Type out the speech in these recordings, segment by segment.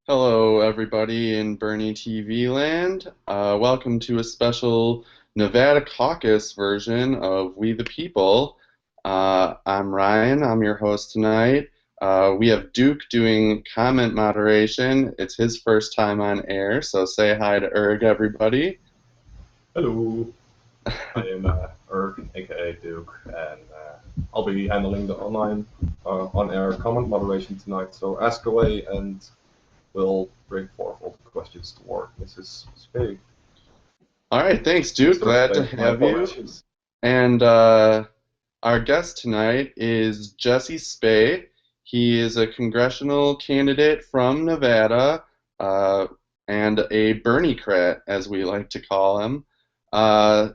Hello, everybody in Bernie TV land. Welcome to a special Nevada Caucus version of We the People. I'm Ryan. I'm your host tonight. We have Duke doing comment moderation. It's his first time on air, so say hi to Erg, everybody. Hello, I am Erk, aka Duke, and I'll be handling the online on-air comment moderation tonight. So ask away, and we'll bring forth all the questions toward Mrs. Spay. All right, thanks, Duke. Mr. Glad to Spay, my have you. apologies. And our guest tonight is Jesse Spay. He is a congressional candidate from Nevada uh, and a Bernie-crat, as we like to call him. Uh,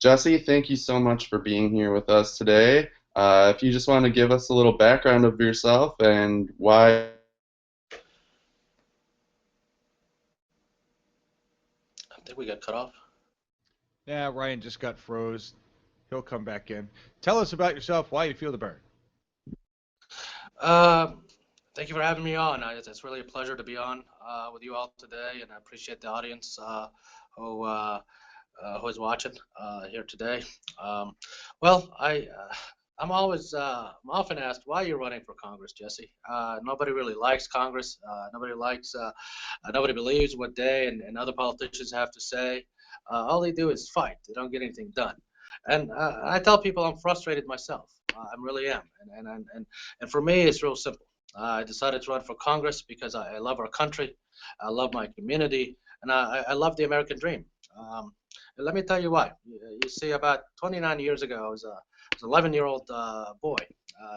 Jesse, thank you so much for being here with us today. If you just want to give us a little background of yourself and why. I think we got cut off. Yeah, Ryan just got froze. He'll come back in. Tell us about yourself, why you feel the burn. Uh, Thank you for having me on. It's really a pleasure to be on with you all today, and I appreciate the audience who who is watching here today. Um, well, I'm often asked why you're running for Congress, Jesse. Nobody really likes Congress. Nobody believes what they and other politicians have to say. All they do is fight. They don't get anything done. And I tell people I'm frustrated myself. I really am. And for me, it's real simple. I decided to run for Congress because I love our country, I love my community, and I love the American dream. Um, and let me tell you why. You see, about 29 years ago, I was an 11-year-old boy.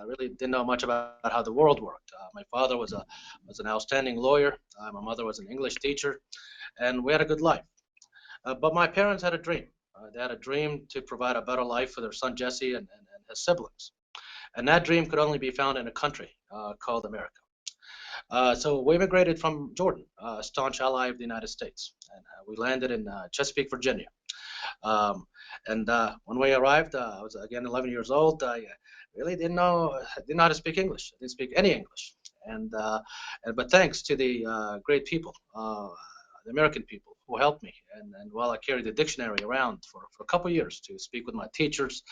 Really didn't know much about how the world worked. My father was an outstanding lawyer. My mother was an English teacher, and we had a good life. But my parents had a dream. They had a dream to provide a better life for their son Jesse and his siblings. And that dream could only be found in a country called America. So we immigrated from Jordan, a staunch ally of the United States, and we landed in Chesapeake, Virginia. Um, and when we arrived, I was again 11 years old. I really didn't know how to speak English. I didn't speak any English. But thanks to the great people, the American people who helped me, and while I carried the dictionary around for a couple years to speak with my teachers,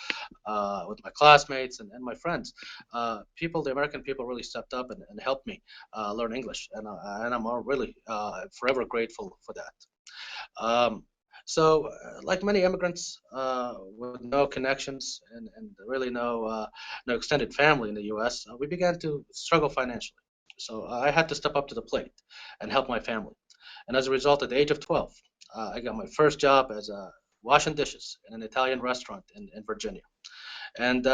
with my classmates and my friends, the American people really stepped up and helped me learn English, and I'm really forever grateful for that. Um, like many immigrants with no connections and really no extended family in the U.S., we began to struggle financially. So I had to step up to the plate and help my family. And as a result, at the age of 12, I got my first job as washing dishes in an Italian restaurant in Virginia. And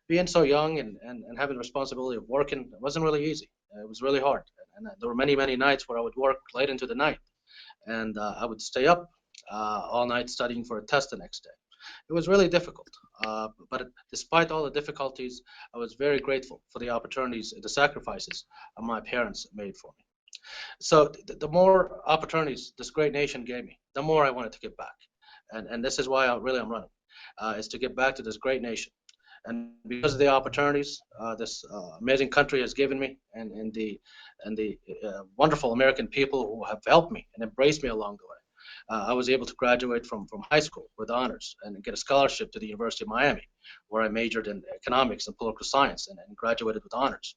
being so young and having the responsibility of working wasn't really easy. It was really hard. And there were many nights where I would work late into the night and I would stay up all night studying for a test the next day. It was really difficult, but despite all the difficulties, I was very grateful for the opportunities and the sacrifices my parents made for me. So the more opportunities this great nation gave me, the more I wanted to give back, and this is why I'm running, is to give back to this great nation. And because of the opportunities this amazing country has given me, and the wonderful American people who have helped me and embraced me along the way, I was able to graduate from high school with honors and get a scholarship to the University of Miami, where I majored in economics and political science and graduated with honors.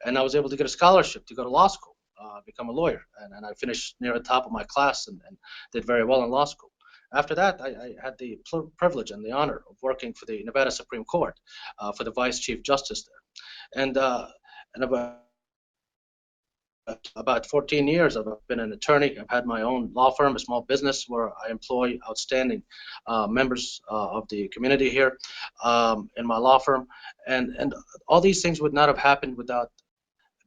And I was able to get a scholarship to go to law school, become a lawyer, and I finished near the top of my class and did very well in law school. After that, I had the privilege and the honor of working for the Nevada Supreme Court for the Vice Chief Justice there. And about 14 years, I've been an attorney. I've had my own law firm, a small business where I employ outstanding members of the community here in my law firm. And all these things would not have happened without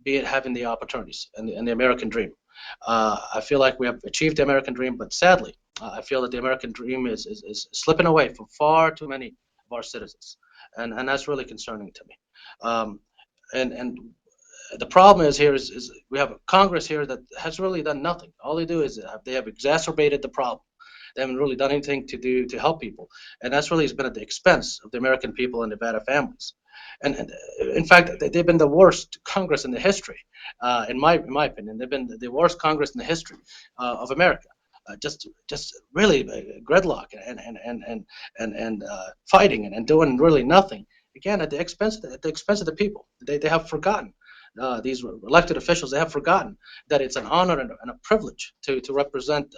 be it having the opportunities and the American dream. I feel like we have achieved the American dream, but sadly, I feel that the American dream is slipping away from far too many of our citizens, and that's really concerning to me. Um, and the problem is here is we have a Congress here that has really done nothing. All they do is they have exacerbated the problem. They haven't really done anything to help people, and that's really has been at the expense of the American people and Nevada families. And in fact, they've been the worst Congress in the history, in my opinion. They've been the worst Congress in the history of America. Just really gridlock and fighting and doing really nothing. Again, at the expense of the people. They have forgotten. These elected officials, they have forgotten that it's an honor and a privilege to represent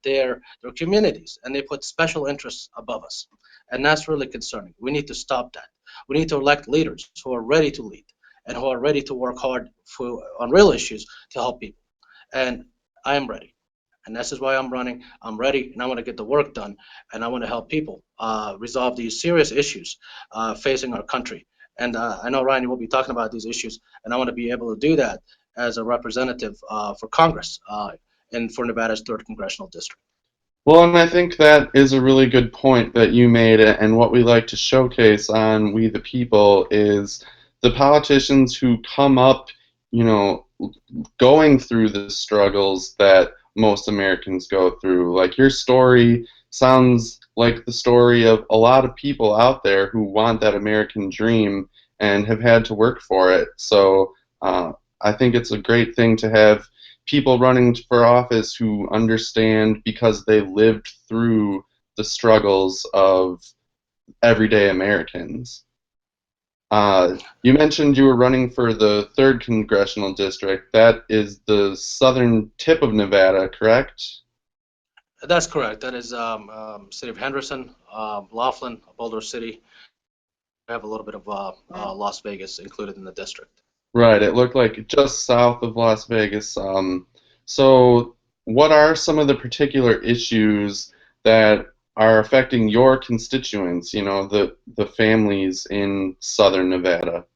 their communities, and they put special interests above us, and that's really concerning. We need to stop that. We need to elect leaders who are ready to lead and who are ready to work hard on real issues to help people. And I am ready. And this is why I'm running. I'm ready, and I want to get the work done, and I want to help people resolve these serious issues facing our country. And I know, Ryan, you will be talking about these issues, and I want to be able to do that as a representative for Congress and for Nevada's 3rd Congressional District. Well, and I think that is a really good point that you made, and what we like to showcase on We the People is the politicians who come up, you know, going through the struggles that most Americans go through. Like your story sounds like the story of a lot of people out there who want that American dream and have had to work for it. So I think it's a great thing to have people running for office who understand because they lived through the struggles of everyday Americans. You mentioned you were running for the 3rd Congressional District. That is the southern tip of Nevada, correct? That's correct. That is City of Henderson, Laughlin, Boulder City. We have a little bit of Las Vegas included in the district. Right, it looked like just south of Las Vegas. So, what are some of the particular issues that are affecting your constituents, you know, the families in southern Nevada?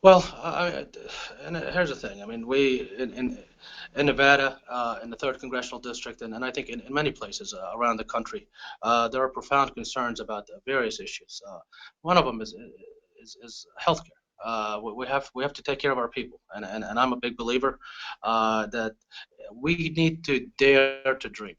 Well, and here's the thing. I mean, we in Nevada, in the 3rd Congressional District, and I think in many places around the country, there are profound concerns about various issues. One of them is healthcare. We have to take care of our people, and I'm a big believer that we need to dare to dream.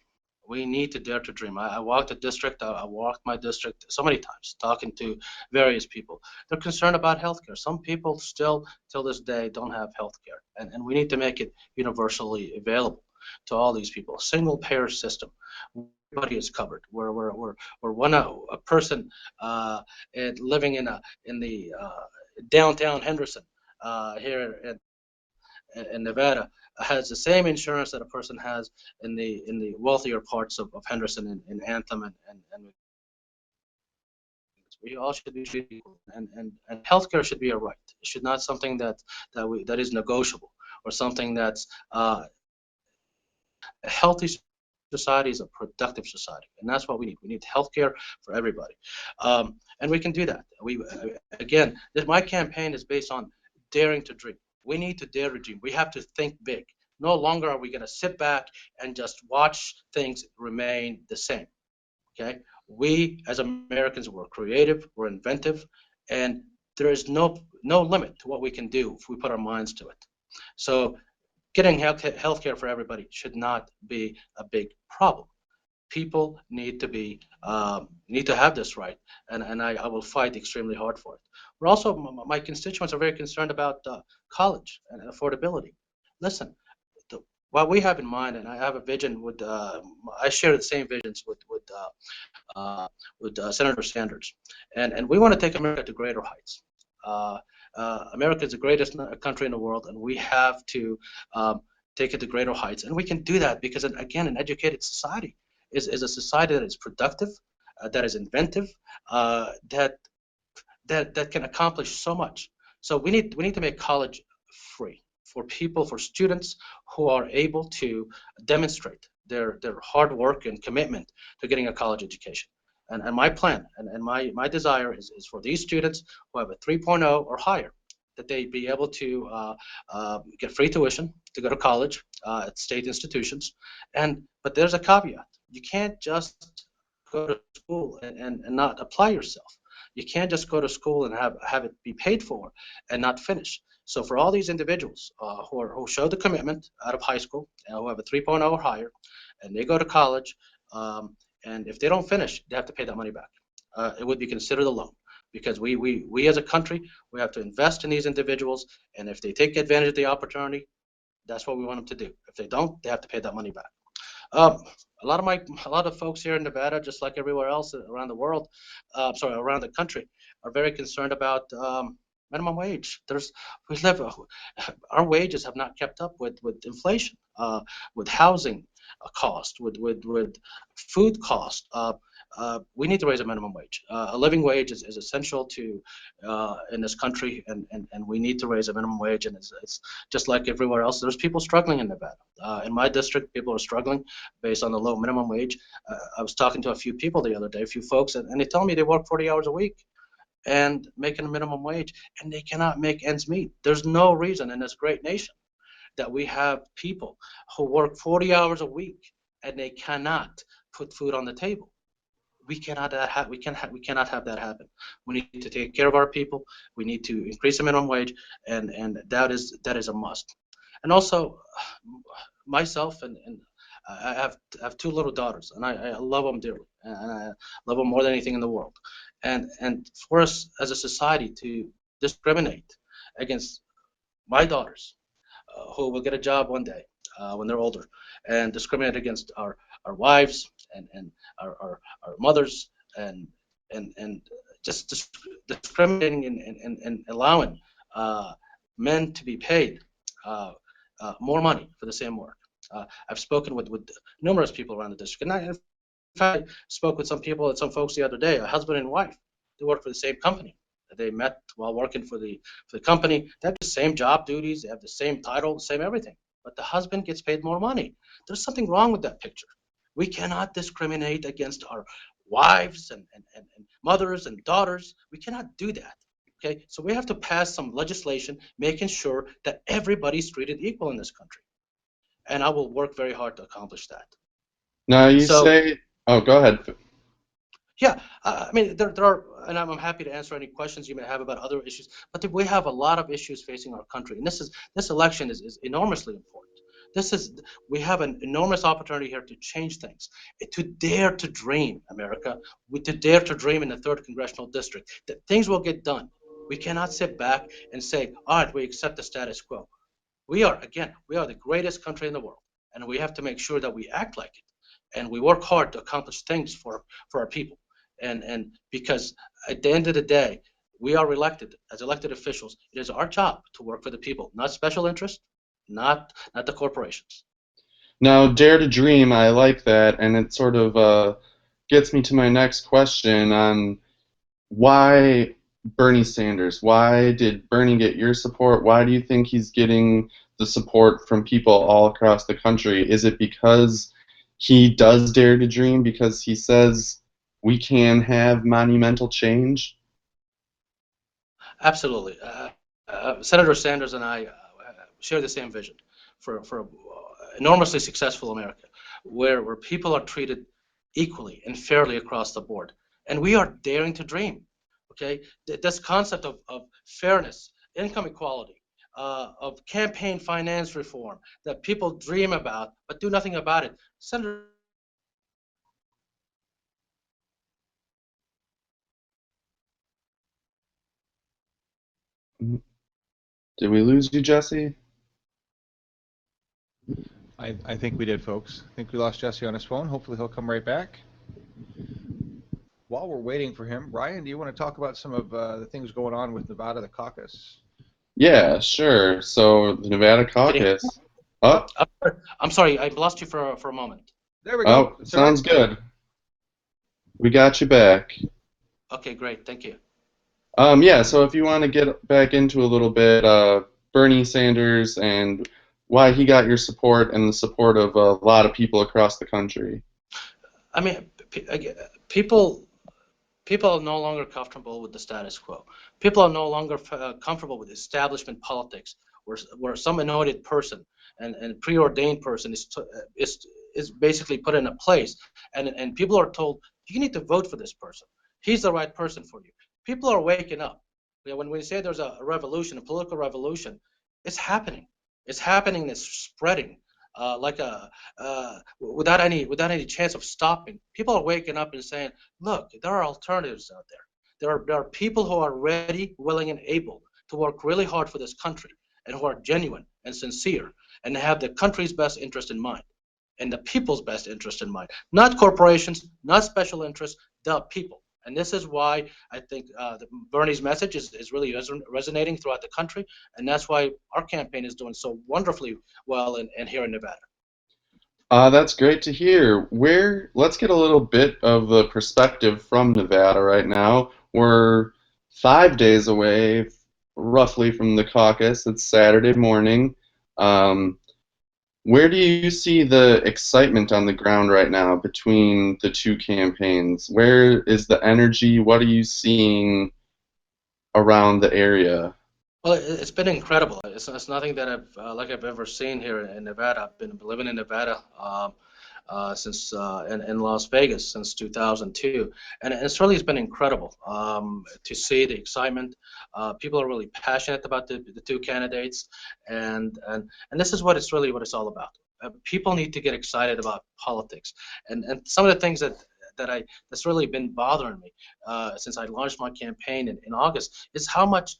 We need to dare to dream. I walked the district. I walked my district so many times, talking to various people. They're concerned about healthcare. Some people still, till this day, don't have healthcare, and we need to make it universally available to all these people. Single payer system. Everybody is covered. We're a person living in the downtown Henderson here in Nevada has the same insurance that a person has in the wealthier parts of Henderson in Anthem and we all should be treated equal, and healthcare should be a right. It should not something that is negotiable or something that's a healthy society is a productive society, and that's what we need. We need healthcare for everybody, and we can do that. Again, my campaign is based on daring to dream. We need to dare to dream. We have to think big. No longer are we going to sit back and just watch things remain the same. Okay, we as Americans were creative, we're inventive, and there is no limit to what we can do if we put our minds to it. So getting health care for everybody should not be a big problem. People need to have this right, and I will fight extremely hard for it. We're also my constituents are very concerned about college and affordability. Listen, what we have in mind, and I have a vision with I share the same visions with Senator Sanders, and we want to take America to greater heights. America is the greatest country in the world, and we have to take it to greater heights. And we can do that because, again, an educated society is a society that is productive, that is inventive, that can accomplish so much. So we need to make college free for people, for students who are able to demonstrate their hard work and commitment to getting a college education. And my plan and my desire is for these students who have a 3.0 or higher, that they be able to get free tuition to go to college at state institutions. But there's a caveat. You can't just go to school and not apply yourself. You can't just go to school and have it be paid for and not finish. So for all these individuals who show the commitment out of high school, who have a 3.0 or higher, and they go to college, and if they don't finish, they have to pay that money back. It would be considered a loan. because we as a country, we have to invest in these individuals, and if they take advantage of the opportunity, that's what we want them to do. If they don't, they have to pay that money back. Um, a lot of folks here in Nevada, just like everywhere else around the world, sorry, around the country, are very concerned about minimum wage. We live, our wages have not kept up with inflation, with housing cost, with food cost. We need to raise a minimum wage. A living wage is essential to in this country, and we need to raise a minimum wage. And it's just like everywhere else. There's people struggling in Nevada. In my district, people are struggling based on the low minimum wage. I was talking to a few people the other day, a few folks, and they tell me they work 40 hours a week and making a minimum wage, and they cannot make ends meet. There's no reason in this great nation that we have people who work 40 hours a week and they cannot put food on the table. We cannot have that happen. We need to take care of our people. We need to increase the minimum wage, and that is a must. And also, myself and I have two little daughters, and I love them dearly, and I love them more than anything in the world. And for us as a society to discriminate against my daughters, who will get a job one day when they're older, and discriminate against our wives and our mothers, and just discriminating and allowing uh, men to be paid uh, more money for the same work. I've spoken with numerous people around the district, and in fact, I spoke with some people, some folks the other day, a husband and wife. They work for the same company. They met while working for the company. They have the same job duties. They have the same title, the same everything. But the husband gets paid more money. There's something wrong with that picture. We cannot discriminate against our wives and mothers and daughters. We cannot do that. Okay, so we have to pass some legislation making sure that everybody's treated equal in this country. And I will work very hard to accomplish that. Now you So, say, oh, go ahead. yeah, I mean, there are, and I'm happy to answer any questions you may have about other issues, but we have a lot of issues facing our country, and this election is enormously important. This is We have an enormous opportunity here to change things, to dare to dream, America, to dare to dream in the third congressional district that things will get done. We cannot sit back and say, all right, we accept the status quo. We are the greatest country in the world, and we have to make sure that we act like it, and we work hard to accomplish things for our people. And because at the end of the day, we are elected as elected officials. It is our job to work for the people, not special interests, not the corporations. Now, dare to dream, I like that, and it sort of gets me to my next question on why Bernie Sanders? Why did Bernie get your support? Why do you think he's getting the support from people all across the country? Is it because he does dare to dream? Because he says we can have monumental change? Absolutely. Senator Sanders and I share the same vision for enormously successful America, where people are treated equally and fairly across the board. And we are daring to dream. Okay, this concept of fairness, income equality, of campaign finance reform that people dream about but do nothing about it. Senator, Did we lose you, Jesse? I think we did, folks. I think we lost Jesse on his phone. Hopefully he'll come right back. While we're waiting for him, Ryan, do you want to talk about some of the things going on with Nevada, the caucus? Yeah, sure. So the Nevada caucus. oh, Oh, I'm sorry, I lost you for a moment. There we go. oh, It's all right. sounds good. We got you back. Okay, great, thank you. Yeah, so if you want to get back into a little bit, Bernie Sanders and why he got your support and the support of a lot of people across the country. I mean, people people are no longer comfortable with the status quo. People are no longer comfortable with establishment politics, where some anointed person and preordained person is basically put in a place, and people are told you need to vote for this person. He's the right person for you. People are waking up. You know, when we say there's a revolution, a political revolution, it's happening. It's happening. It's spreading like a without any chance of stopping. People are waking up and saying, "Look, there are alternatives out there. There are people who are ready, willing, and able to work really hard for this country, and who are genuine and sincere, and have the country's best interest in mind, and the people's best interest in mind. Not corporations, not special interests, the people. And this is why I think Bernie's message is really resonating throughout the country, and that's why our campaign is doing so wonderfully well in here in Nevada. That's great to hear. Let's get a little bit of the perspective from Nevada right now. We're 5 days away, roughly, from the caucus. It's Saturday morning. Um, where do you see the excitement on the ground right now between the two campaigns? Where is the energy? What are you seeing around the area? Well, it's been incredible. It's nothing that I've ever seen here in Nevada. I've been living in Nevada since in Las Vegas since 2002, and it's really been incredible to see the excitement. People are really passionate about the two candidates, and this is what it's all about. People need to get excited about politics, and some of the things that's really been bothering me since I launched my campaign in August is how much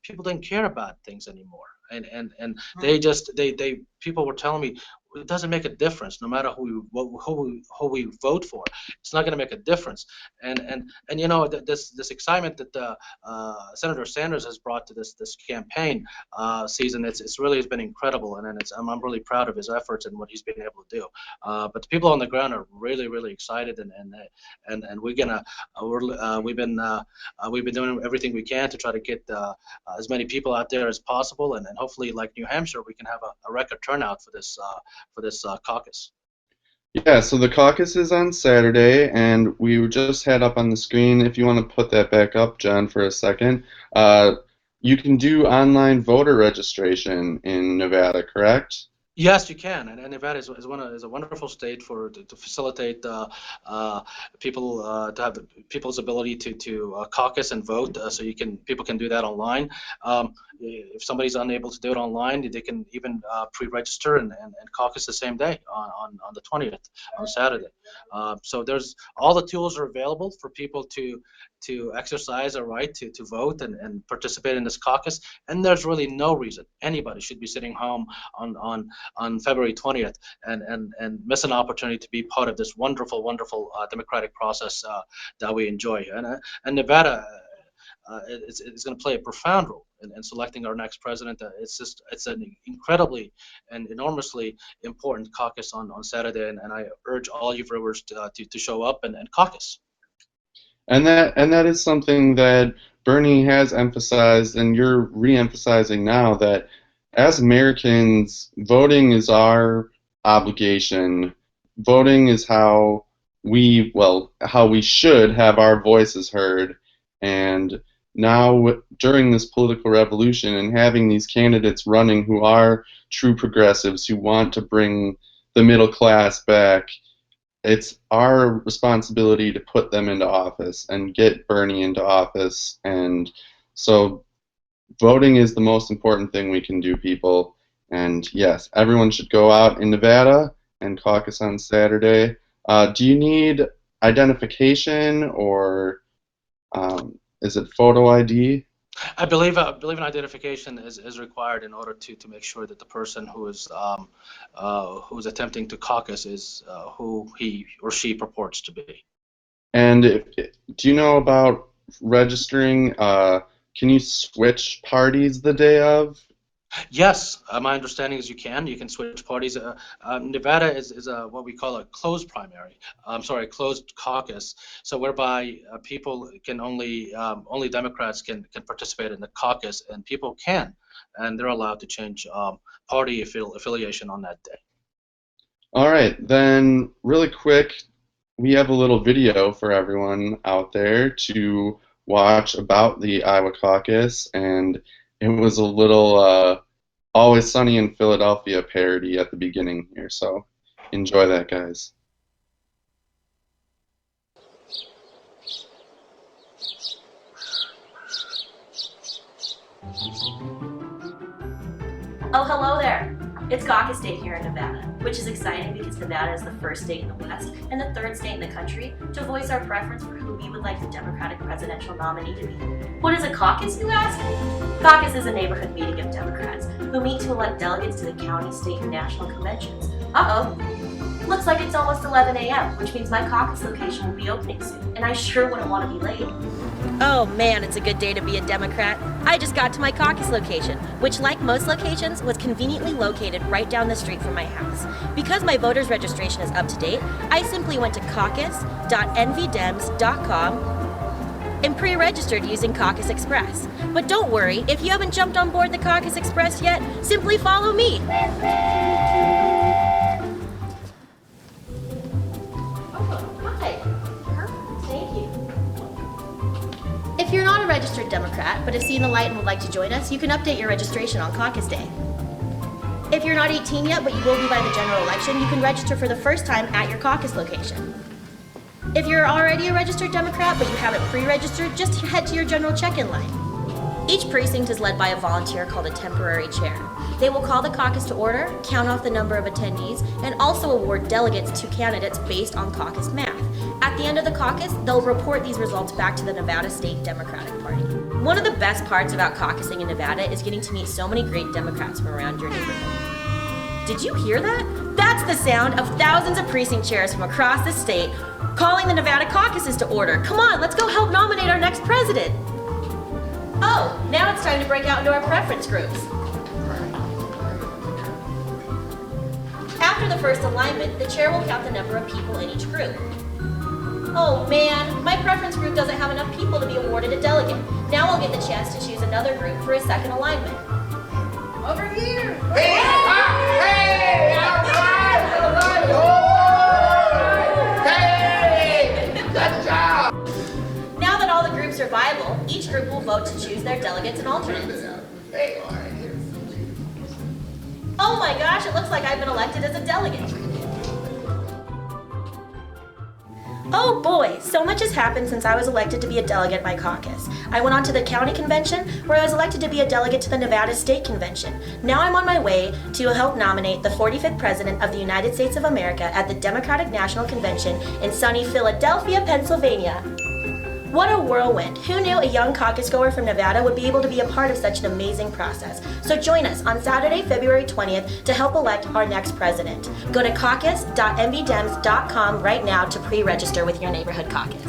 people didn't care about things anymore, and they people were telling me it doesn't make a difference no matter who we vote for. It's not going to make a difference, and this excitement that Senator Sanders has brought to this campaign season, it's really has been incredible, and I'm really proud of his efforts and what he's been able to do. But the people on the ground are really excited, and we've been doing everything we can to try to get as many people out there as possible, and hopefully, like New Hampshire, we can have a record turnout for this caucus. Yeah, so the caucus is on Saturday, and we just had up on the screen, if you want to put that back up, John, for a second. Uh, you can do online voter registration in Nevada, correct? Yes, you can, and Nevada is a wonderful state to facilitate people to have people's ability to caucus and vote. So people can do that online. If somebody's unable to do it online, they can even pre-register and caucus the same day on the 20th on Saturday. So there's all the tools are available for people to exercise a right to vote and participate in this caucus. And there's really no reason anybody should be sitting home on February 20th and miss an opportunity to be part of this wonderful democratic process that we enjoy. And Nevada is going to play a profound role in selecting our next president. It's an incredibly and enormously important caucus on Saturday, and I urge all you viewers to show up and caucus. And that is something that Bernie has emphasized, and you're re-emphasizing now, that as Americans, voting is our obligation. Voting is how we should have our voices heard. And now, during this political revolution, and having these candidates running who are true progressives, who want to bring the middle class back, it's our responsibility to put them into office and get Bernie into office. And so voting is the most important thing we can do, people. And yes, everyone should go out in Nevada and caucus on Saturday. Do you need identification, or is it photo ID? I believe an identification is required in order to make sure that the person who's attempting to caucus is who he or she purports to be. And do you know about registering? Can you switch parties the day of? Yes, my understanding is you can. You can switch parties. Nevada is what we call a closed primary. I'm sorry, a closed caucus. So whereby people can only Democrats can participate in the caucus, and people can, and they're allowed to change party affiliation on that day. All right, then really quick, we have a little video for everyone out there to watch about the Iowa caucus, and it was a little Always Sunny in Philadelphia parody at the beginning here, so enjoy that, guys. Oh, hello there. It's caucus day here in Nevada, which is exciting because Nevada is the first state in the West and the third state in the country to voice our preference for who we would like the Democratic presidential nominee to be. What is a caucus, you ask? Caucus is a neighborhood meeting of Democrats who meet to elect delegates to the county, state, and national conventions. Uh-oh. Looks like it's almost 11 a.m., which means my caucus location will be opening soon, and I sure wouldn't want to be late. Oh man, it's a good day to be a Democrat. I just got to my caucus location, which like most locations, was conveniently located right down the street from my house. Because my voter's registration is up to date, I simply went to caucus.nvdems.com and pre-registered using Caucus Express. But don't worry, if you haven't jumped on board the Caucus Express yet, simply follow me. If you're not a registered Democrat, but have seen the light and would like to join us, you can update your registration on Caucus Day. If you're not 18 yet, but you will be by the general election, you can register for the first time at your caucus location. If you're already a registered Democrat, but you haven't pre-registered, just head to your general check-in line. Each precinct is led by a volunteer called a temporary chair. They will call the caucus to order, count off the number of attendees, and also award delegates to candidates based on caucus math. At the end of the caucus, they'll report these results back to the Nevada State Democratic Party. One of the best parts about caucusing in Nevada is getting to meet so many great Democrats from around your neighborhood. Did you hear that? That's the sound of thousands of precinct chairs from across the state calling the Nevada caucuses to order. Come on, let's go help nominate our next president. Oh, now it's time to break out into our preference groups. After the first alignment, the chair will count the number of people in each group. Oh man, my preference group doesn't have enough people to be awarded a delegate. Now I'll get the chance to choose another group for a second alignment. Over here! Hey! Hey! All right! All right! Hey! Good job! Now that all the groups are viable, each group will vote to choose their delegates and alternates. Oh my gosh, it looks like I've been elected as a delegate. Oh boy, so much has happened since I was elected to be a delegate by caucus. I went on to the county convention, where I was elected to be a delegate to the Nevada State Convention. Now I'm on my way to help nominate the 45th President of the United States of America at the Democratic National Convention in sunny Philadelphia, Pennsylvania. What a whirlwind. Who knew a young caucus goer from Nevada would be able to be a part of such an amazing process? So join us on Saturday, February 20th to help elect our next president. Go to caucus.nvdems.com right now to pre-register with your neighborhood caucus.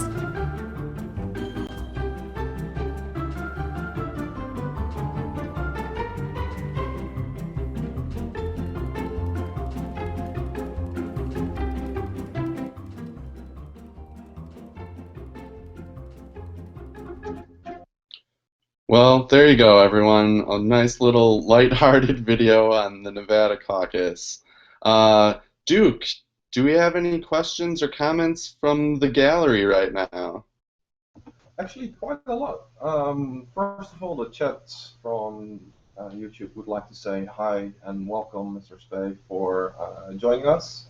Well, there you go, everyone. A nice little lighthearted video on the Nevada caucus. Duke, do we have any questions or comments from the gallery right now? Actually, quite a lot. First of all, the chat from YouTube would like to say hi and welcome Mr. Spay for joining us.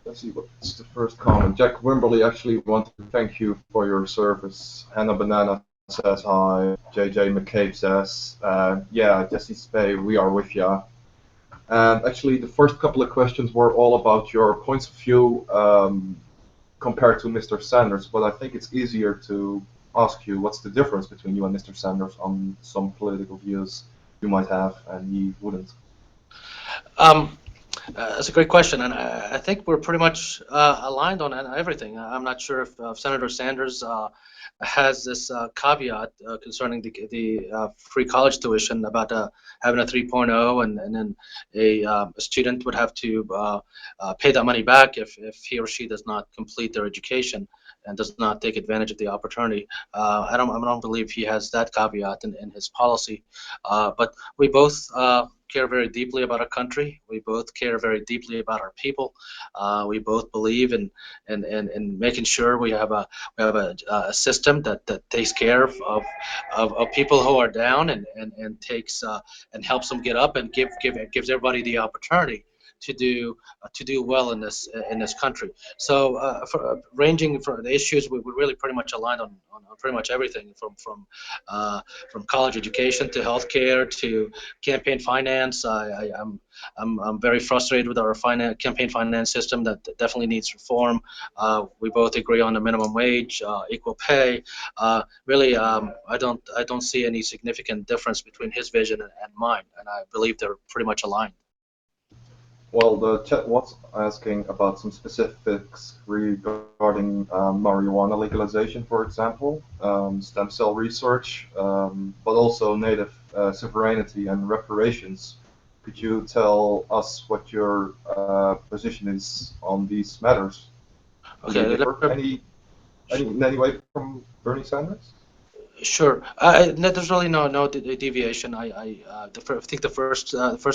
Let's see, what's the first comment? Jack Wimberly actually wanted to thank you for your service. Hannah Banana says hi. JJ McCabe says, yeah, Jesse Spay, we are with ya. And actually, the first couple of questions were all about your points of view compared to Mr. Sanders, but I think it's easier to ask you what's the difference between you and Mr. Sanders on some political views you might have and he wouldn't. That's a great question, and I think we're pretty much aligned on everything. I'm not sure if Senator Sanders has this caveat concerning the free college tuition about having a 3.0, and then a student would have to pay that money back if he or she does not complete their education and does not take advantage of the opportunity. I don't believe he has that caveat in his policy, but we both care very deeply about our country. We both care very deeply about our people. We both believe in making sure we have a system that takes care of people who are down and takes and helps them get up and gives everybody the opportunity to do well in this country. So ranging from the issues, we're really pretty much aligned on pretty much everything from college education to healthcare to campaign finance. I'm very frustrated with our campaign finance system that definitely needs reform. We both agree on the minimum wage, equal pay. Really, I don't see any significant difference between his vision and mine, and I believe they're pretty much aligned. Well, the chat was asking about some specifics regarding marijuana legalization, for example, stem cell research, but also native sovereignty and reparations. Could you tell us what your position is on these matters? Do they Okay, differ in any way from Bernie Sanders? sure. No, there's really no deviation. I think the first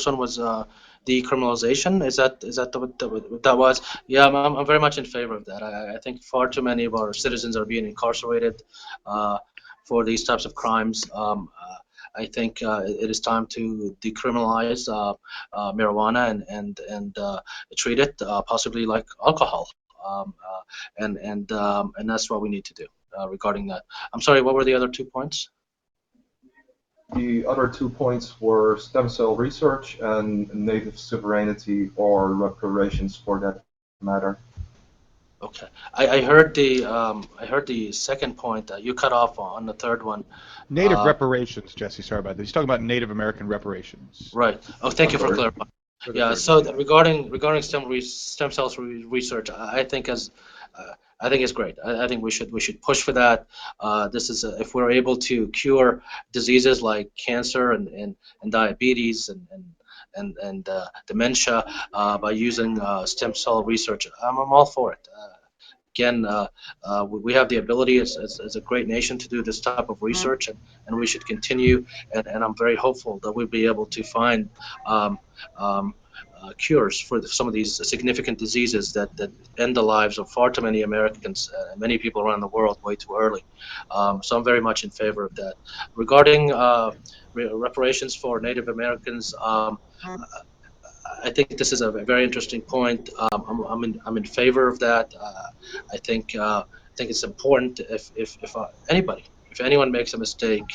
one was decriminalization. Is that what that was? Yeah, I'm very much in favor of that. I think far too many of our citizens are being incarcerated for these types of crimes. I think it is time to decriminalize marijuana and treat it possibly like alcohol. And that's what we need to do regarding that. I'm sorry, what were the other 2 points? The other 2 points were stem cell research and native sovereignty or reparations for that matter. Okay, I heard the second point. You cut off on the third one. Native Uh, reparations, Jesse. Sorry about that. He's talking about Native American reparations. right. Oh, thank I'm you for sorry. clarifying. For the Yeah. third So one, yeah. regarding stem cells research, I think it's great. I think we should push for that. This is if we're able to cure diseases like cancer and diabetes and dementia by using stem cell research, I'm all for it. Again, we have the ability as a great nation to do this type of research, and we should continue. And I'm very hopeful that we'll be able to find um, um, cures for some of these significant diseases that end the lives of far too many Americans, many people around the world, way too early. So I'm very much in favor of that. Regarding reparations for Native Americans, I think this is a very interesting point. I'm in favor of that. I think it's important if anyone makes a mistake,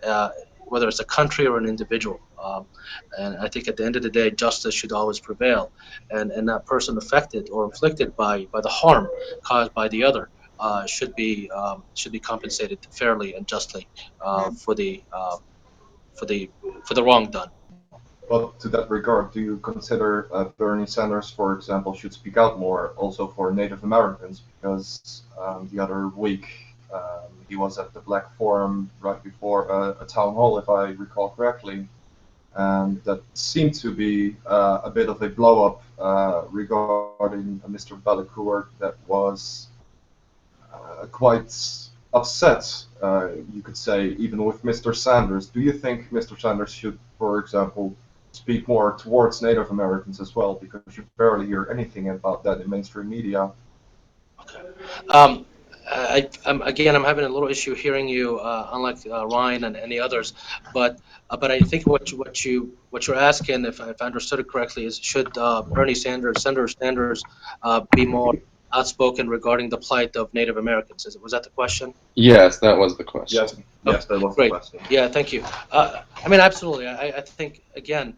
uh, whether it's a country or an individual, and I think at the end of the day, justice should always prevail, and that person affected or inflicted by the harm caused by the other should be compensated fairly and justly for the wrong done. But to that regard, do you consider Bernie Sanders, for example, should speak out more also for Native Americans? Because the other week he was at the Black Forum right before a town hall, if I recall correctly, and that seemed to be a bit of a blow up regarding Mr. Balakour that was quite upset, you could say, even with Mr. Sanders. Do you think Mr. Sanders should, for example, speak more towards Native Americans as well? Because you barely hear anything about that in mainstream media. Okay. I'm having a little issue hearing you, unlike Ryan and the others. But I think what you're asking, if I understood it correctly, is should Bernie Sanders be more outspoken regarding the plight of Native Americans? Was that the question? Yes, that was the question. Yes, Okay, yes, that was the great. question. Yeah, thank you. I mean, absolutely. I think again,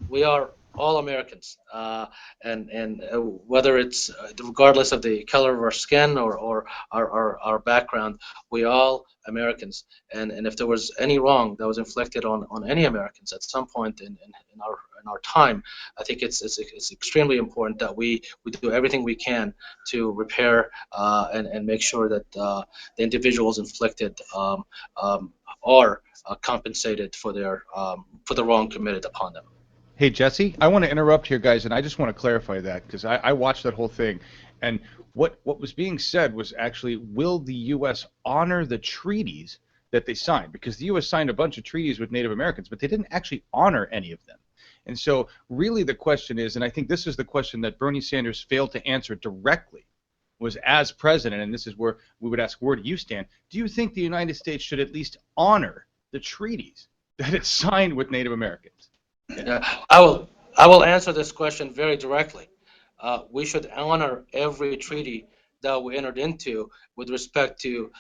we are all Americans, and whether it's regardless of the color of our skin or our background, we all Americans. And if there was any wrong that was inflicted on any Americans at some point in our time, I think it's extremely important that we do everything we can to repair and make sure that the individuals inflicted are compensated for the wrong committed upon them. Hey, Jesse, I want to interrupt here, guys, and I just want to clarify that because I watched that whole thing, and what was being said was actually, will the U.S. honor the treaties that they signed? Because the U.S. signed a bunch of treaties with Native Americans, but they didn't actually honor any of them. And so, really, the question is, and I think this is the question that Bernie Sanders failed to answer directly, was as president, and this is where we would ask, where do you stand? Do you think the United States should at least honor the treaties that it signed with Native Americans? Yeah, I will. I will answer this question very directly. We should honor every treaty that we entered into with respect to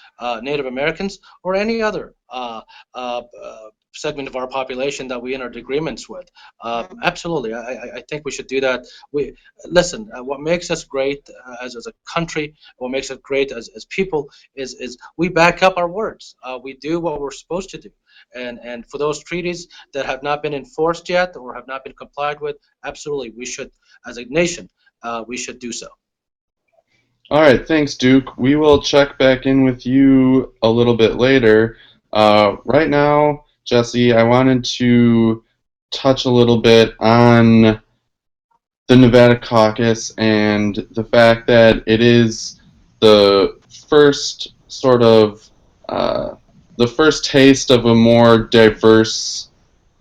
Native Americans or any other segment of our population that we entered agreements with. Absolutely, I think we should do that. We listen. What makes us great as a country, what makes us great as people, is we back up our words. We do what we're supposed to do, and for those treaties that have not been enforced yet or have not been complied with, absolutely, we should, as a nation, we should do so. All right, thanks, Duke. We will check back in with you a little bit later. Right now, Jesse, I wanted to touch a little bit on the Nevada caucus and the fact that it is the first sort of the first taste of a more diverse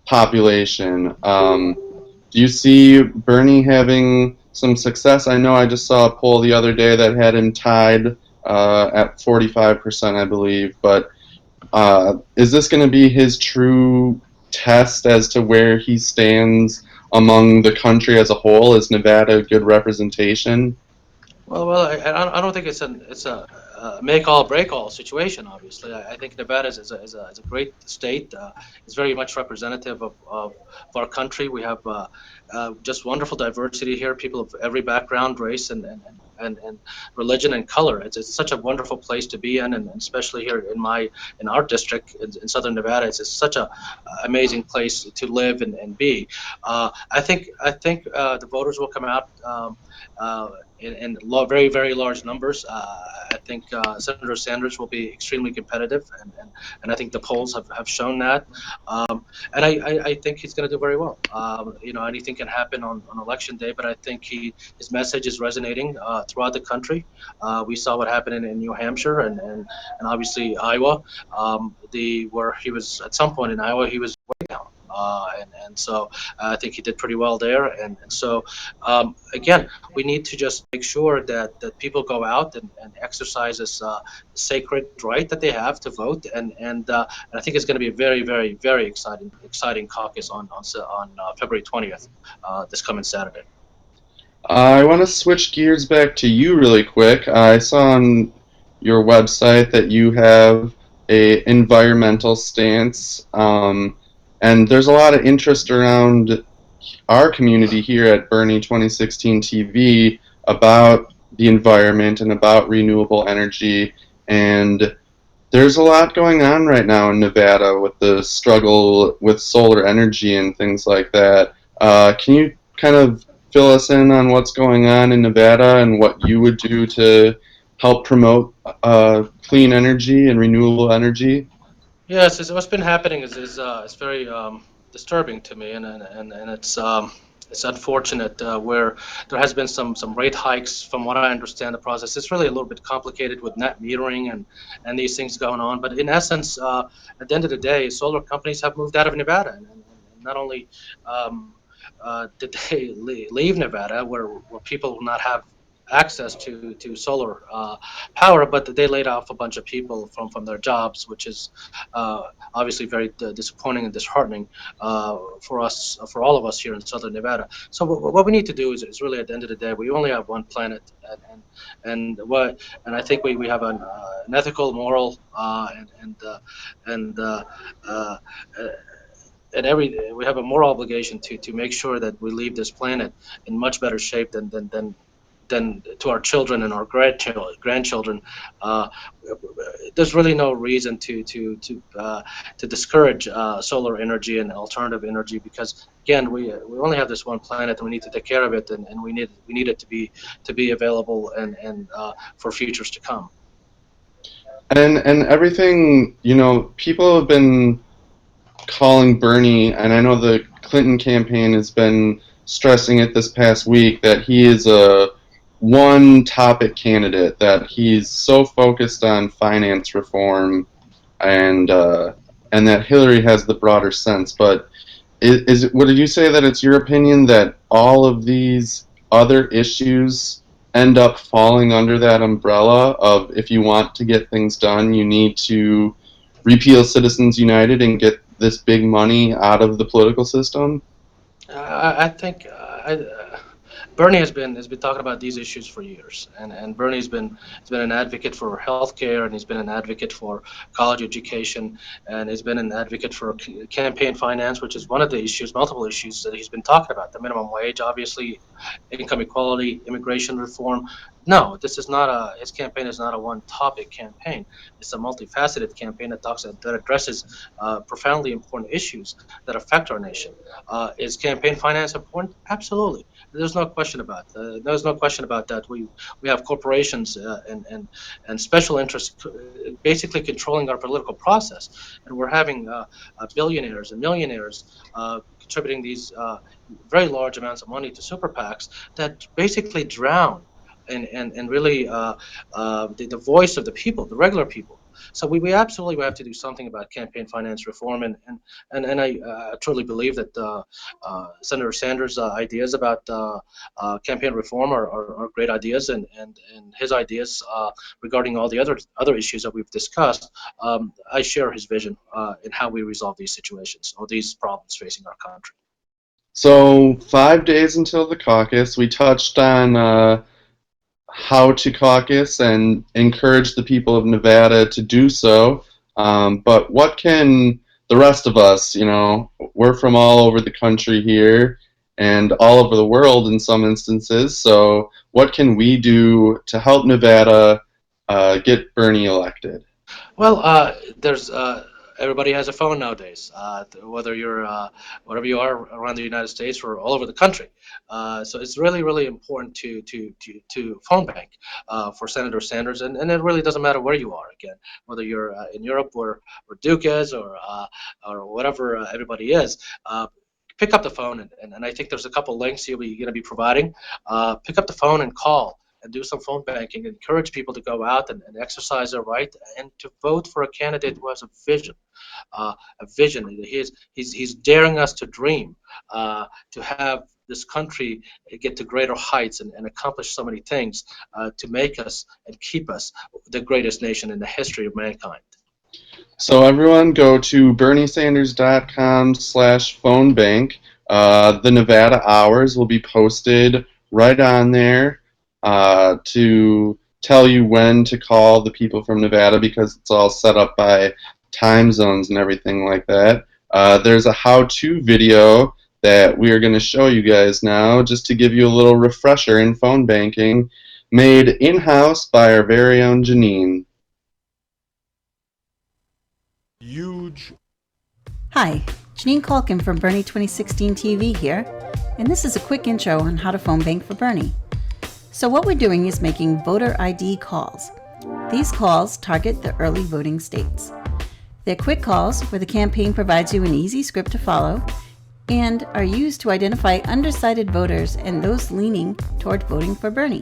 population. Do you see Bernie having some success? I know I just saw a poll the other day that had him tied at 45%, I believe. But is this going to be his true test as to where he stands among the country as a whole? Is Nevada a good representation? Well, I don't think it's a make all break all situation. Obviously, I think Nevada is a great state. It's very much representative of our country. We have just wonderful diversity here. People of every background, race, and religion and color. It's such a wonderful place to be in, and especially here in our district in Southern Nevada. It's such a amazing place to live and be. I think the voters will come out. In very, very large numbers. I think Senator Sanders will be extremely competitive, and I think the polls have shown that. And I think he's going to do very well. Anything can happen on election day, but I think his message is resonating throughout the country. We saw what happened in New Hampshire and obviously Iowa, where he was at some point in Iowa, he was way down. And so I think he did pretty well there. And so, again, we need to just make sure that people go out and exercise this sacred right that they have to vote. And I think it's going to be a very, very, very exciting caucus on February 20th, this coming Saturday. I want to switch gears back to you really quick. I saw on your website that you have a environmental stance, and there's a lot of interest around our community here at Bernie 2016 TV about the environment and about renewable energy. And there's a lot going on right now in Nevada with the struggle with solar energy and things like that. Can you kind of fill us in on what's going on in Nevada and what you would do to help promote clean energy and renewable energy? Yes, what's been happening is very disturbing to me, and it's unfortunate where there has been some rate hikes. From what I understand, the process it's really a little bit complicated with net metering and these things going on. But in essence, at the end of the day, solar companies have moved out of Nevada, and not only did they leave Nevada, where people will not have access to solar power, but they laid off a bunch of people from their jobs, which is obviously very disappointing and disheartening for us, for all of us here in Southern Nevada. So what we need to do is really at the end of the day, we only have one planet, and I think we have an ethical, moral, and we have a moral obligation to make sure that we leave this planet in much better shape than to our children and our grandchildren. There's really no reason to discourage solar energy and alternative energy because again we only have this one planet and we need to take care of it and we need it to be available and for futures to come. And everything, people have been calling Bernie, and I know the Clinton campaign has been stressing it this past week, that he is a one-topic candidate, that he's so focused on finance reform, and that Hillary has the broader sense. But would you say that it's your opinion that all of these other issues end up falling under that umbrella of if you want to get things done, you need to repeal Citizens United and get this big money out of the political system? I think Bernie has been talking about these issues for years, and Bernie's been an advocate for healthcare, and he's been an advocate for college education, and he's been an advocate for campaign finance, which is one of the issues, multiple issues that he's been talking about. The minimum wage, obviously, income equality, immigration reform. No, this is not a his campaign is not a one-topic campaign. It's a multifaceted campaign that addresses profoundly important issues that affect our nation. Is campaign finance important? Absolutely. There's no question about that. We have corporations and special interests basically controlling our political process, and we're having billionaires and millionaires contributing these very large amounts of money to super PACs that basically drown and really the voice of the people, the regular people. So we absolutely have to do something about campaign finance reform, and I truly believe that Senator Sanders' ideas about campaign reform are great ideas, and his ideas regarding all the other issues that we've discussed. I share his vision in how we resolve these situations or these problems facing our country. So 5 days until the caucus, we touched on how to caucus and encourage the people of Nevada to do so. But what can the rest of us, we're from all over the country here and all over the world in some instances. So what can we do to help Nevada get Bernie elected? Well, there's everybody has a phone nowadays, whether you're wherever you are around the United States or all over the country. So it's really, really important to phone bank for Senator Sanders, and it really doesn't matter where you are. Again, whether you're in Europe where Duke is or whatever everybody is. Pick up the phone, and I think there's a couple links you'll be going to be providing. Pick up the phone and call and do some phone banking. Encourage people to go out and exercise their right and to vote for a candidate who has a vision. A vision. He's daring us to dream, to have this country get to greater heights and accomplish so many things to make us and keep us the greatest nation in the history of mankind. So everyone go to berniesanders.com/phone bank. The Nevada hours will be posted right on there to tell you when to call the people from Nevada because it's all set up by time zones and everything like that. There's a how-to video that we are going to show you guys now just to give you a little refresher in phone banking made in-house by our very own Janine. Huge. Hi, Janine Calkin from Bernie 2016 TV here, and this is a quick intro on how to phone bank for Bernie. So what we're doing is making voter ID calls. These calls target the early voting states. They're quick calls where the campaign provides you an easy script to follow and are used to identify undecided voters and those leaning toward voting for Bernie.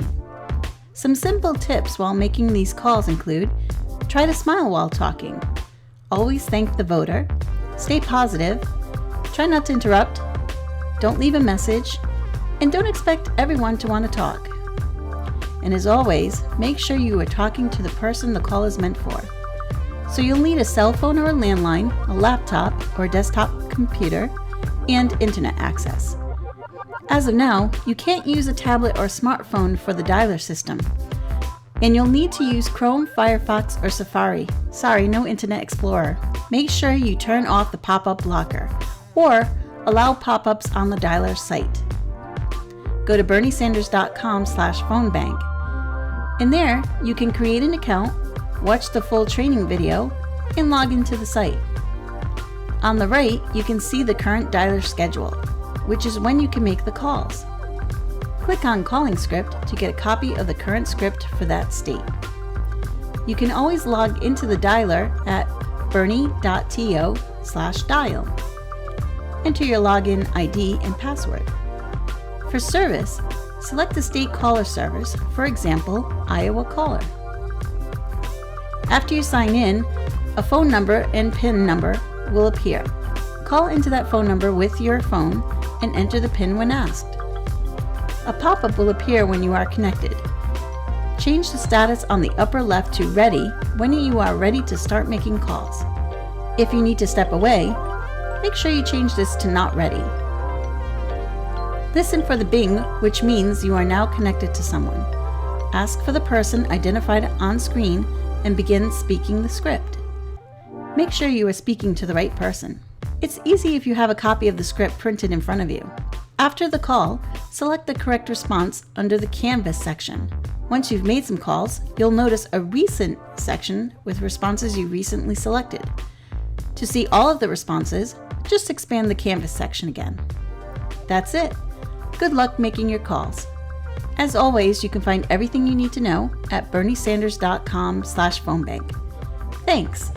Some simple tips while making these calls include: try to smile while talking, always thank the voter, stay positive, try not to interrupt, don't leave a message, and don't expect everyone to want to talk. And as always, make sure you are talking to the person the call is meant for. So you'll need a cell phone or a landline, a laptop or a desktop computer, and internet access. As of now, you can't use a tablet or smartphone for the dialer system. And you'll need to use Chrome, Firefox, or Safari. Sorry, no Internet Explorer. Make sure you turn off the pop-up blocker, or allow pop-ups on the dialer site. Go to berniesanders.com/phone bank. And there, you can create an account, watch the full training video, and log into the site. On the right, you can see the current dialer schedule, which is when you can make the calls. Click on Calling Script to get a copy of the current script for that state. You can always log into the dialer at bernie.to/dial. Enter your login ID and password. For service, select the state caller service, for example, Iowa Caller. After you sign in, a phone number and PIN number will appear. Call into that phone number with your phone and enter the PIN when asked. A pop-up will appear when you are connected. Change the status on the upper left to Ready when you are ready to start making calls. If you need to step away, make sure you change this to Not Ready. Listen for the bing, which means you are now connected to someone. Ask for the person identified on screen and begin speaking the script. Make sure you are speaking to the right person. It's easy if you have a copy of the script printed in front of you. After the call, select the correct response under the Canvas section. Once you've made some calls, you'll notice a Recent section with responses you recently selected. To see all of the responses, just expand the Canvas section again. That's it. Good luck making your calls. As always, you can find everything you need to know at berniesanders.com/phonebank. Thanks.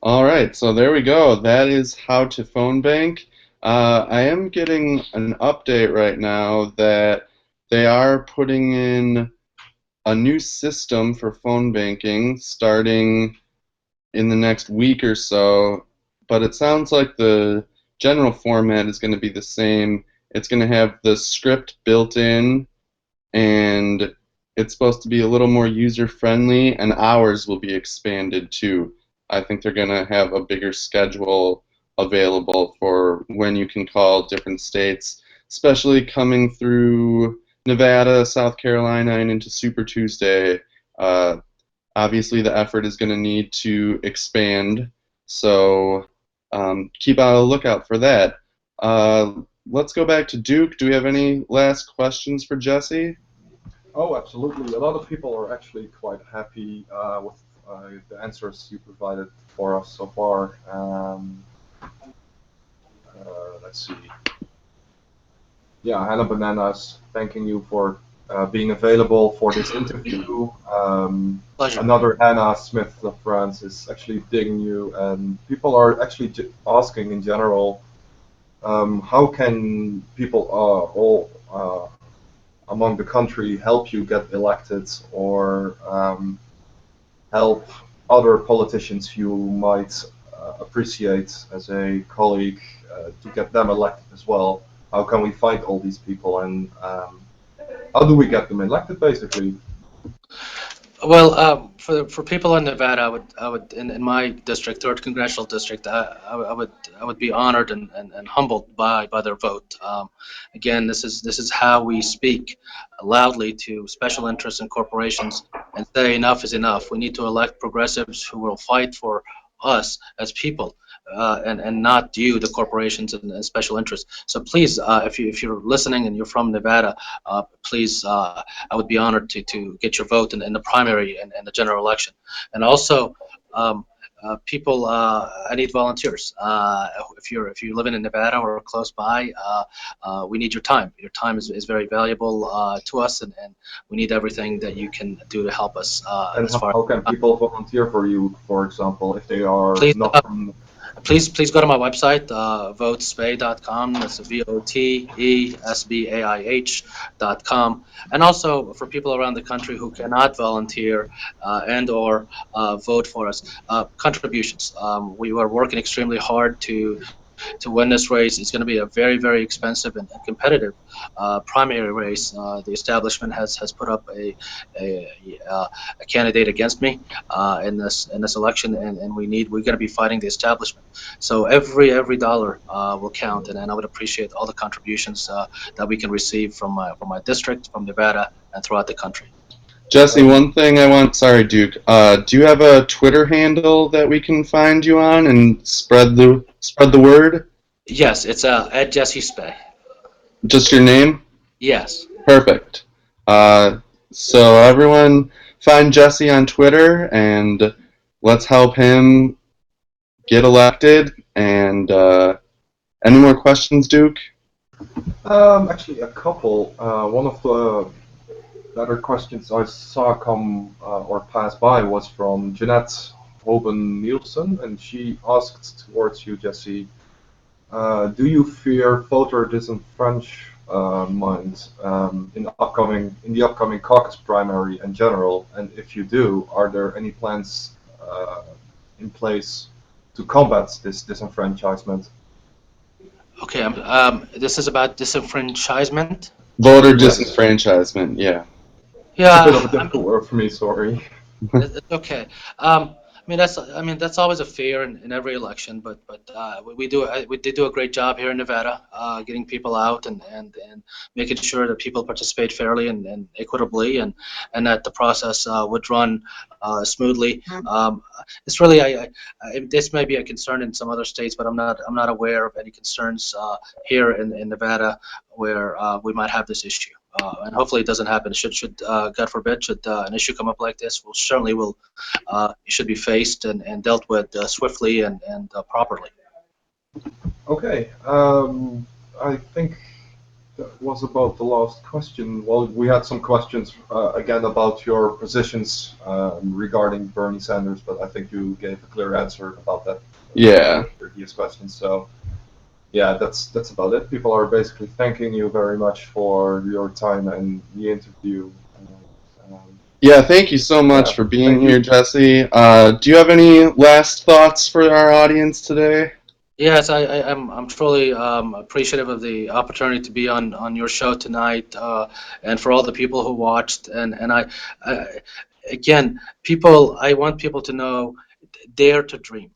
All right, so there we go. That is how to phone bank. I am getting an update right now that they are putting in a new system for phone banking starting in the next week or so, but it sounds like the general format is going to be the same. It's going to have the script built in, and it's supposed to be a little more user-friendly, and hours will be expanded too. I think they're going to have a bigger schedule available for when you can call different states, especially coming through Nevada, South Carolina, and into Super Tuesday. Obviously, the effort is going to need to expand, so keep out a lookout for that. Let's go back to Duke. Do we have any last questions for Jesse? Oh, absolutely. A lot of people are actually quite happy with the answers you provided for us so far. Let's see. Yeah, Hannah Bananas, thanking you for being available for this interview. Pleasure. Another Hannah Smith of France is actually digging you, and people are actually asking in general, how can people all among the country help you get elected, or help other politicians you might appreciate as a colleague to get them elected as well? How can we find all these people, and how do we get them elected, basically? Well, for people in Nevada, I would in my district, third congressional district, I would be honored and humbled by their vote. Again, this is how we speak loudly to special interests and corporations and say enough is enough. We need to elect progressives who will fight for us as people, and not you, the corporations and special interests. So please, if you're listening and you're from Nevada, please, I would be honored to get your vote in the primary and the general election. And also, people, I need volunteers. If you're living in Nevada or close by, we need your time. Your time is very valuable to us, and we need everything that you can do to help us. And how can people volunteer for you, for example, if they are Please, not from... Please go to my website, votesbaih.com. That's VOTESBAIH.com. And also for people around the country who cannot volunteer and/or vote for us, contributions. We are working extremely hard to win this race. It's going to be a very, very expensive and competitive primary race. The establishment has put up a candidate against me in this election, and we're going to be fighting the establishment. So every dollar will count, and I would appreciate all the contributions that we can receive from my district, from Nevada, and throughout the country. Jesse, one thing I want, sorry, Duke, do you have a Twitter handle that we can find you on and spread the word? Yes, it's at Jesse Spay. Just your name? Yes. Perfect. So everyone find Jesse on Twitter, and let's help him get elected. And any more questions, Duke? Actually, a couple. One of the other questions I saw come or pass by was from Jeanette Hoben Nielsen, and she asked towards you, Jesse, do you fear voter disenfranchisement in the upcoming caucus primary in general? And if you do, are there any plans in place to combat this disenfranchisement? Okay. This is about disenfranchisement. Voter disenfranchisement, yeah. Yeah. It's a bit of a difficult word for me, sorry. It's okay. that's always a fear in every election, but we did do a great job here in Nevada, getting people out and making sure that people participate fairly and equitably, and that the process would run smoothly. It's really this may be a concern in some other states, but I'm not aware of any concerns here in Nevada where we might have this issue. And hopefully it doesn't happen. Should God forbid, should an issue come up like this, it should be faced and dealt with swiftly and properly. Okay, I think that was about the last question. Well, we had some questions again about your positions regarding Bernie Sanders, but I think you gave a clear answer about that. Yeah. Previous questions. So, yeah, that's about it. People are basically thanking you very much for your time and the interview. Yeah, thank you so much for being here, Jesse. Do you have any last thoughts for our audience today? Yes, I'm truly appreciative of the opportunity to be on your show tonight, and for all the people who watched. And again, I want people to know, dare to dream.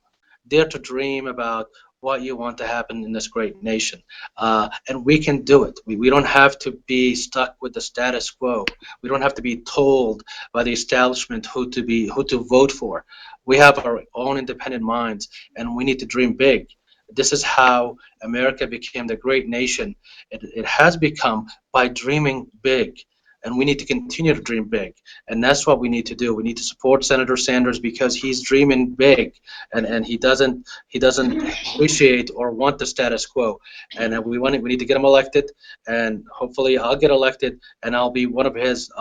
Dare to dream about what you want to happen in this great nation. And we can do it. We don't have to be stuck with the status quo. We don't have to be told by the establishment who to vote for. We have our own independent minds, and we need to dream big. This is how America became the great nation it has become, by dreaming big. And we need to continue to dream big. And that's what we need to do. We need to support Senator Sanders because he's dreaming big, and he doesn't appreciate or want the status quo. And we need to get him elected, and hopefully I'll get elected, and I'll be one of his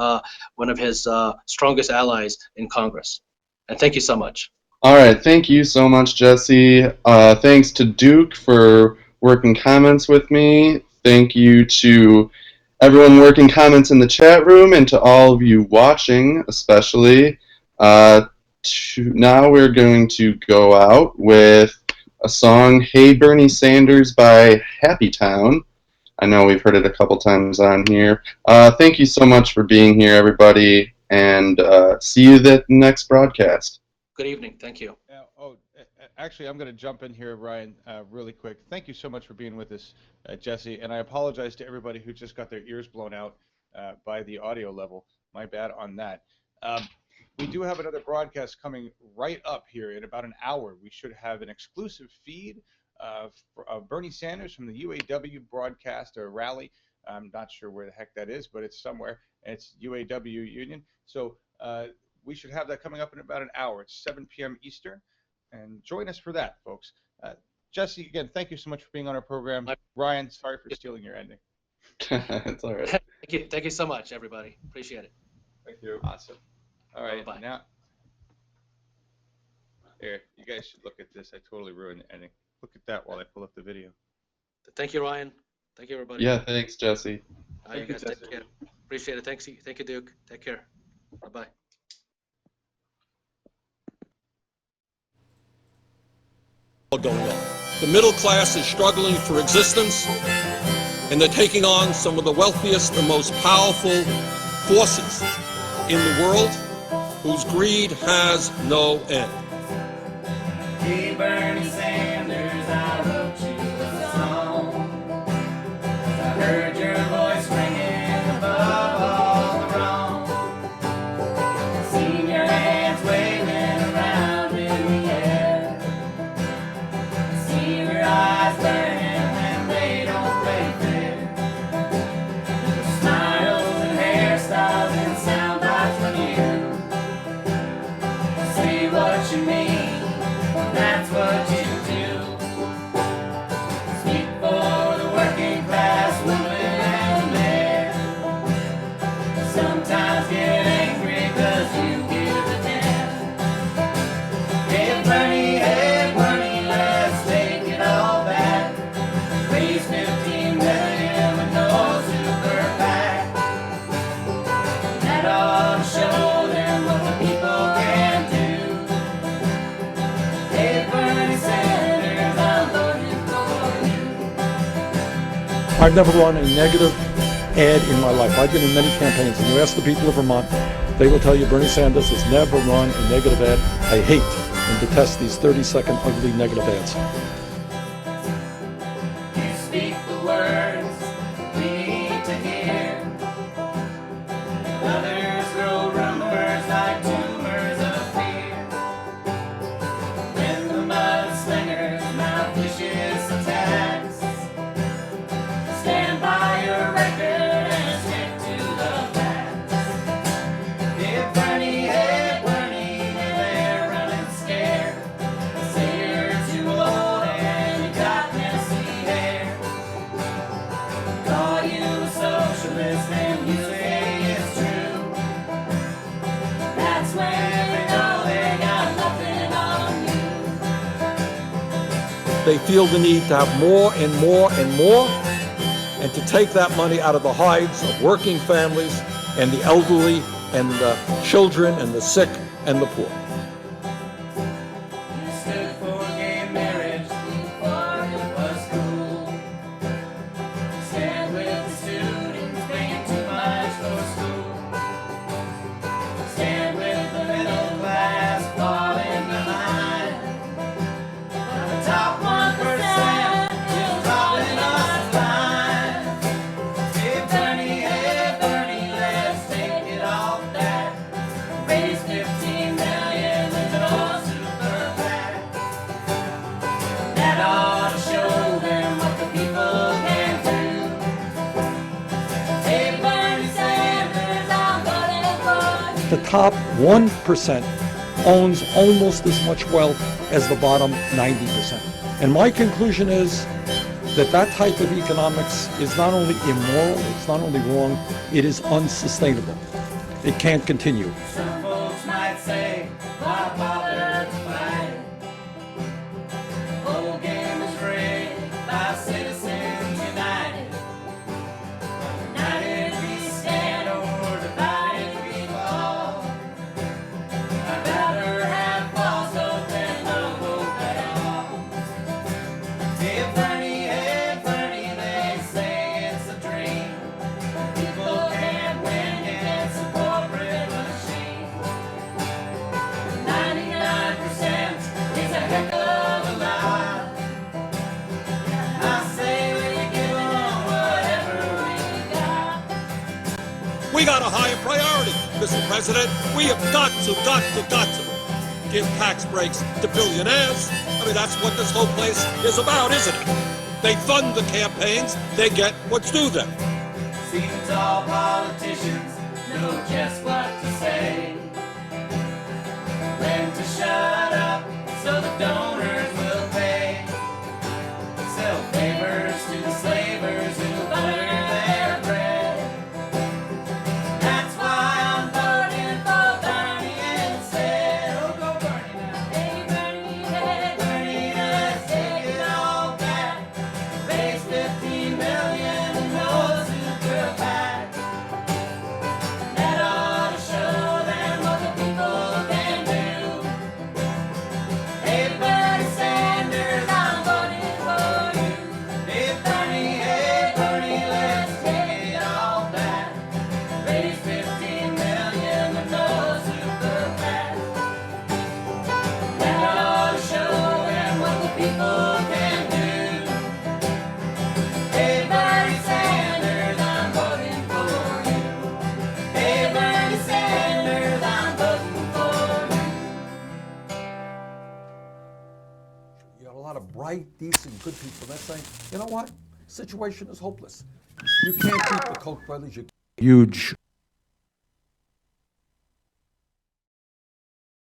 strongest allies in Congress. And thank you so much. All right, thank you so much, Jesse. Thanks to Duke for working comments with me. Thank you to everyone working comments in the chat room, and to all of you watching, especially. Now we're going to go out with a song, Hey Bernie Sanders by Happy Town. I know we've heard it a couple times on here. Thank you so much for being here, everybody, and see you at the next broadcast. Good evening. Thank you. Actually, I'm going to jump in here, Ryan, really quick. Thank you so much for being with us, Jesse. And I apologize to everybody who just got their ears blown out by the audio level. My bad on that. We do have another broadcast coming right up here in about an hour. We should have an exclusive feed of Bernie Sanders from the UAW broadcast or rally. I'm not sure where the heck that is, but it's somewhere. And it's UAW Union. So we should have that coming up in about an hour. It's 7 p.m. Eastern. And join us for that, folks. Jesse, again, thank you so much for being on our program. Ryan, sorry for stealing your ending. It's all right. Thank you so much, everybody. Appreciate it. Thank you. Awesome. All right, Bye-bye. now, here, you guys should look at this. I totally ruined the ending. Look at that while I pull up the video. Thank you, Ryan. Thank you, everybody. Yeah, thanks, Jesse. You guys take care. Appreciate it. Thank you, Duke. Take care. Bye-bye. Going on. The middle class is struggling for existence, and they're taking on some of the wealthiest and most powerful forces in the world, whose greed has no end. Hey Bernie Sanders, I wrote you a song. I heard your voice ringing above all the wrong. Seen your hands waving around in the air. See your eyes burning and they don't play fair. Your smiles and hairstyles and sound bites from you. Say what you mean, that's what you do. Speak for the working class woman and man. Sometimes get angry cause you give a damn. Hey Bernie, let's take it all back. Raise 15 million with no super PAC. That ought to show them what the people can do. Hey Bernie Sanders, I'm voting for you. I've never run a negative ad in my life. I've been in many campaigns, and you ask the people of Vermont, they will tell you Bernie Sanders has never run a negative ad. I hate detest these 30-second ugly negative ads. You speak the words we need to hear. Others grow rumors like tumors of fear. When the mudslingers mount vicious attacks, stand by your record and stick to the facts. Hey Bernie, they're running scared. Say you're too old and you got messy hair. Call you a socialist and you say it's true. That's when they know they got nothing on you. They feel the need to have more and more and more, and to take that money out of the hides of working families and the elderly and the children and the sick and the poor. You stood for gay marriage before it was cool. Stand with the students paying too much for school. Stand with the middle class falling behind. The top 1% is robbing us blind. Hey Bernie, let's take it off that. Raise 15 million with no super PAC. That ought to show them what the people can do. Hey Bernie Sanders, I'm voting for you. The top 1% owns almost as much wealth as the bottom 90%. And my conclusion is that that type of economics is not only immoral, it's not only wrong, it is unsustainable. It can't continue. Some folks might say, why bother to fight? The whole game is rigged by Citizens United. United we stand, or divided we fall. I'd rather have false hope than no hope at all. Hey Bernie, they say it's a dream. People can't win against a corporate machine. 99% is a heck of a lot. I say we give them whatever we got. We got a higher priority, Mr. President. We have got to give tax breaks to billionaires. I mean, that's what this whole place is about, isn't it? They fund the campaigns, they get what's due them. Seems all politicians know just what to say. When to shut up so the donors will pay. Sell favors to the slavers who butter their bread. That's why I'm voting for Bernie instead. Oh, go Bernie now. Hey Bernie, let's take it all back. Raise 15 million and no super PAC. That ought to show them what the people can do. Hey Bernie Sanders, I'm voting for you. Hey Bernie, let's take it all back. Raise 15 million and no super PAC. That ought to show them what the people can do. Hey Bernie Sanders, I'm voting for you. Hey Bernie Sanders, I'm voting for you. You got a lot of bright, decent, good people that say, you know what? Situation is hopeless. You can't beat the Koch brothers. Huge